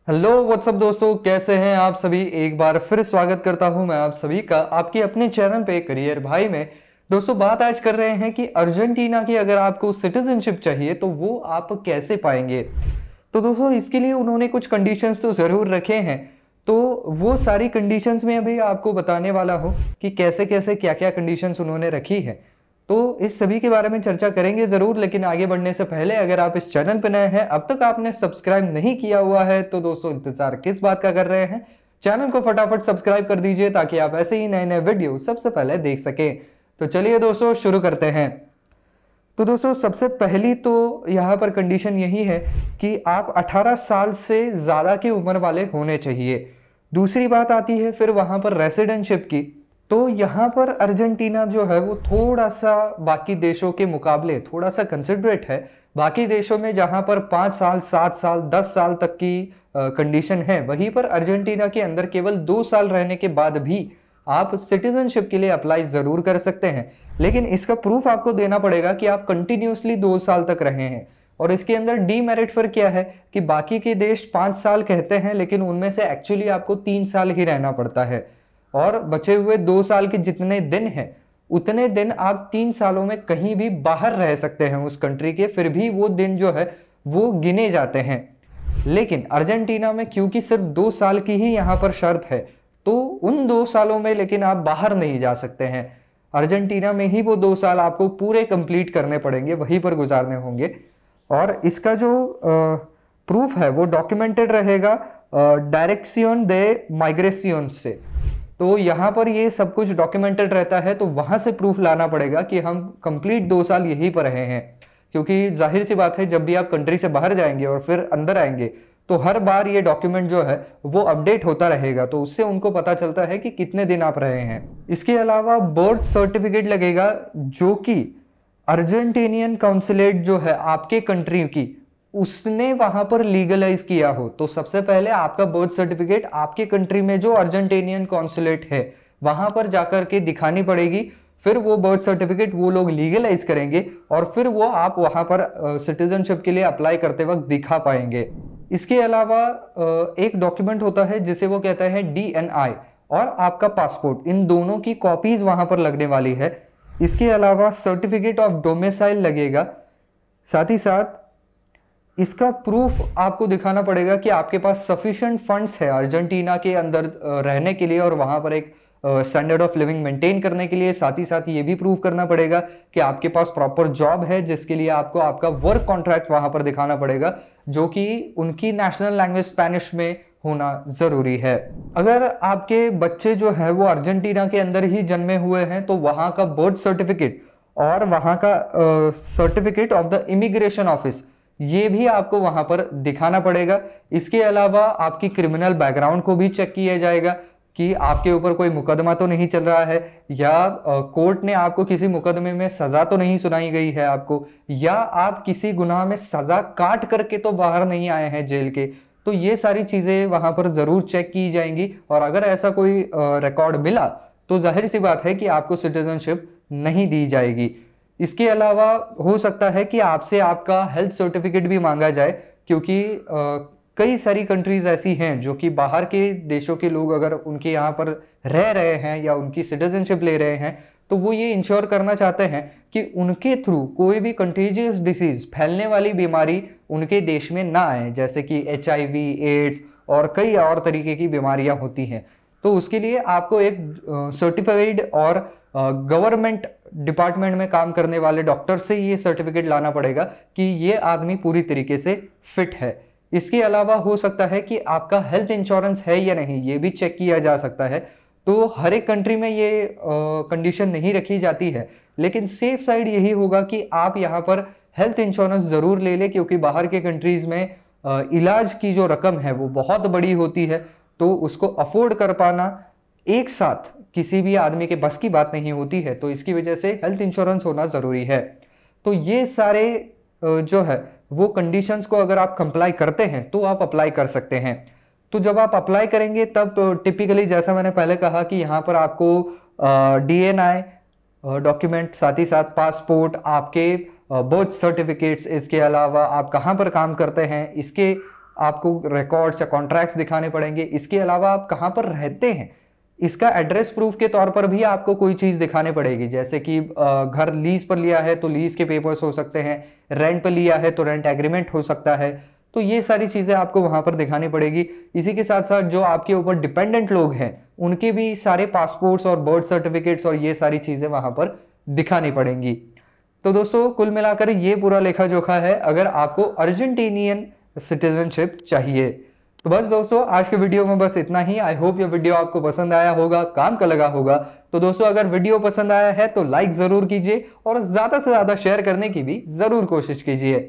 Hello what's up दोस्तों, कैसे हैं आप सभी। एक बार फिर स्वागत करता हूं मैं आप सभी का आपके अपने चैनल पे करियर भाई में। दोस्तों, बात आज कर रहे हैं कि अर्जेंटीना की अगर आपको सिटीजनशिप चाहिए तो वो आप कैसे पाएंगे। तो दोस्तों, इसके लिए उन्होंने कुछ कंडीशंस तो ज़रूर रखे हैं। तो वो सारी कंडीशंस में अभी आपको बताने वाला हूँ कि कैसे कैसे क्या क्या कंडीशंस उन्होंने रखी है। तो इस सभी के बारे में चर्चा करेंगे ज़रूर, लेकिन आगे बढ़ने से पहले अगर आप इस चैनल पर नए हैं, अब तक आपने सब्सक्राइब नहीं किया हुआ है, तो दोस्तों इंतजार किस बात का कर रहे हैं। चैनल को फटाफट सब्सक्राइब कर दीजिए ताकि आप ऐसे ही नए नए वीडियो सबसे पहले देख सकें। तो चलिए दोस्तों, शुरू करते हैं। तो दोस्तों, सबसे पहली तो यहाँ पर कंडीशन यही है कि आप 18 साल से ज़्यादा की उम्र वाले होने चाहिए। दूसरी बात आती है फिर वहाँ पर रेसिडेंटशिप की। तो यहाँ पर अर्जेंटीना जो है वो थोड़ा सा बाकी देशों के मुकाबले थोड़ा सा कंसिडरेट है। बाकी देशों में जहाँ पर 5 साल, 7 साल, 10 साल तक की कंडीशन है, वहीं पर अर्जेंटीना के अंदर केवल 2 साल रहने के बाद भी आप सिटीजनशिप के लिए अप्लाई ज़रूर कर सकते हैं। लेकिन इसका प्रूफ आपको देना पड़ेगा कि आप कंटिन्यूसली 2 साल तक रहे हैं। और इसके अंदर डीमेरिट फिर क्या है कि बाकी के देश 5 साल कहते हैं, लेकिन उनमें से एक्चुअली आपको 3 साल ही रहना पड़ता है। और बचे हुए 2 साल के जितने दिन हैं, उतने दिन आप 3 सालों में कहीं भी बाहर रह सकते हैं उस कंट्री के, फिर भी वो दिन जो है वो गिने जाते हैं। लेकिन अर्जेंटीना में क्योंकि सिर्फ 2 साल की ही यहाँ पर शर्त है, तो उन 2 सालों में लेकिन आप बाहर नहीं जा सकते हैं। अर्जेंटीना में ही वो 2 साल आपको पूरे कंप्लीट करने पड़ेंगे, वहीं पर गुजारने होंगे। और इसका जो प्रूफ है वो डॉक्यूमेंटेड रहेगा डायरेक्शन दे माइग्रेशन से। तो यहाँ पर ये सब कुछ डॉक्यूमेंटेड रहता है, तो वहाँ से प्रूफ लाना पड़ेगा कि हम कंप्लीट 2 साल यहीं पर रहे हैं। क्योंकि जाहिर सी बात है, जब भी आप कंट्री से बाहर जाएंगे और फिर अंदर आएंगे तो हर बार ये डॉक्यूमेंट जो है वो अपडेट होता रहेगा, तो उससे उनको पता चलता है कि कितने दिन आप रहे हैं। इसके अलावा बर्थ सर्टिफिकेट लगेगा, जो कि अर्जेंटीनियन काउंसुलेट जो है आपके कंट्री की, उसने वहां पर लीगलाइज किया हो। तो सबसे पहले आपका बर्थ सर्टिफिकेट आपके कंट्री में जो अर्जेंटीनियन कॉन्सुलेट है वहां पर जाकर के दिखानी पड़ेगी। फिर वो बर्थ सर्टिफिकेट वो लोग लीगलाइज करेंगे और फिर वो आप वहां पर सिटीजनशिप के लिए अप्लाई करते वक्त दिखा पाएंगे। इसके अलावा एक डॉक्यूमेंट होता है जिसे वो कहता है DNI, और आपका पासपोर्ट, इन दोनों की कॉपीज वहां पर लगने वाली है। इसके अलावा सर्टिफिकेट ऑफ डोमिसाइल लगेगा। साथ ही साथ इसका प्रूफ आपको दिखाना पड़ेगा कि आपके पास सफिशिएंट फंड्स है अर्जेंटीना के अंदर रहने के लिए और वहां पर एक स्टैंडर्ड ऑफ लिविंग मेंटेन करने के लिए। साथ ही साथ ये भी प्रूव करना पड़ेगा कि आपके पास प्रॉपर जॉब है, जिसके लिए आपको आपका वर्क कॉन्ट्रैक्ट वहां पर दिखाना पड़ेगा, जो कि उनकी नेशनल लैंग्वेज स्पेनिश में होना जरूरी है। अगर आपके बच्चे जो है वो अर्जेंटीना के अंदर ही जन्मे हुए हैं, तो वहां का बर्थ सर्टिफिकेट और वहां का certificate of the immigration office, ये भी आपको वहां पर दिखाना पड़ेगा। इसके अलावा आपकी क्रिमिनल बैकग्राउंड को भी चेक किया जाएगा कि आपके ऊपर कोई मुकदमा तो नहीं चल रहा है, या कोर्ट ने आपको किसी मुकदमे में सजा तो नहीं सुनाई गई है आपको, या आप किसी गुनाह में सजा काट करके तो बाहर नहीं आए हैं जेल के। तो ये सारी चीजें वहां पर जरूर चेक की जाएंगी, और अगर ऐसा कोई रिकॉर्ड मिला तो जाहिर सी बात है कि आपको सिटीजनशिप नहीं दी जाएगी। इसके अलावा हो सकता है कि आपसे आपका हेल्थ सर्टिफिकेट भी मांगा जाए, क्योंकि कई सारी कंट्रीज ऐसी हैं जो कि बाहर के देशों के लोग अगर उनके यहाँ पर रह रहे हैं या उनकी सिटीजनशिप ले रहे हैं, तो वो ये इंश्योर करना चाहते हैं कि उनके थ्रू कोई भी कंटेजियस डिसीज, फैलने वाली बीमारी उनके देश में ना आए, जैसे कि HIV, एड्स और कई और तरीके की बीमारियां होती हैं। तो उसके लिए आपको एक सर्टिफाइड और गवर्नमेंट डिपार्टमेंट में काम करने वाले डॉक्टर से ये सर्टिफिकेट लाना पड़ेगा कि ये आदमी पूरी तरीके से फिट है। इसके अलावा हो सकता है कि आपका हेल्थ इंश्योरेंस है या नहीं, ये भी चेक किया जा सकता है। तो हर एक कंट्री में ये कंडीशन नहीं रखी जाती है, लेकिन सेफ साइड यही होगा कि आप यहाँ पर हेल्थ इंश्योरेंस ज़रूर ले लें, क्योंकि बाहर के कंट्रीज़ में इलाज की जो रकम है वो बहुत बड़ी होती है, तो उसको अफोर्ड कर पाना एक साथ किसी भी आदमी के बस की बात नहीं होती है। तो इसकी वजह से हेल्थ इंश्योरेंस होना ज़रूरी है। तो ये सारे जो है वो कंडीशंस को अगर आप कंप्लाई करते हैं तो आप अप्लाई कर सकते हैं। तो जब आप अप्लाई करेंगे तब टिपिकली जैसा मैंने पहले कहा कि यहाँ पर आपको DNI डॉक्यूमेंट, साथ ही साथ पासपोर्ट, आपके बर्थ सर्टिफिकेट्स, इसके अलावा आप कहाँ पर काम करते हैं, इसके आपको रिकॉर्ड्स या कॉन्ट्रैक्ट्स दिखाने पड़ेंगे। इसके अलावा आप कहाँ पर रहते हैं इसका एड्रेस प्रूफ के तौर पर भी आपको कोई चीज दिखानी पड़ेगी, जैसे कि घर लीज पर लिया है तो लीज के पेपर्स हो सकते हैं, रेंट पर लिया है तो रेंट एग्रीमेंट हो सकता है। तो ये सारी चीजें आपको वहां पर दिखानी पड़ेगी। इसी के साथ साथ जो आपके ऊपर डिपेंडेंट लोग हैं उनके भी सारे पासपोर्ट्स और बर्थ सर्टिफिकेट्स और ये सारी चीजें वहां पर दिखानी पड़ेंगी। तो दोस्तों कुल मिलाकर ये पूरा लेखा जोखा है अगर आपको अर्जेंटीनियन सिटीजनशिप चाहिए। तो बस दोस्तों आज के वीडियो में बस इतना ही। आई होप ये वीडियो आपको पसंद आया होगा, काम का लगा होगा। तो दोस्तों अगर वीडियो पसंद आया है तो लाइक जरूर कीजिए और ज्यादा से ज्यादा शेयर करने की भी जरूर कोशिश कीजिए।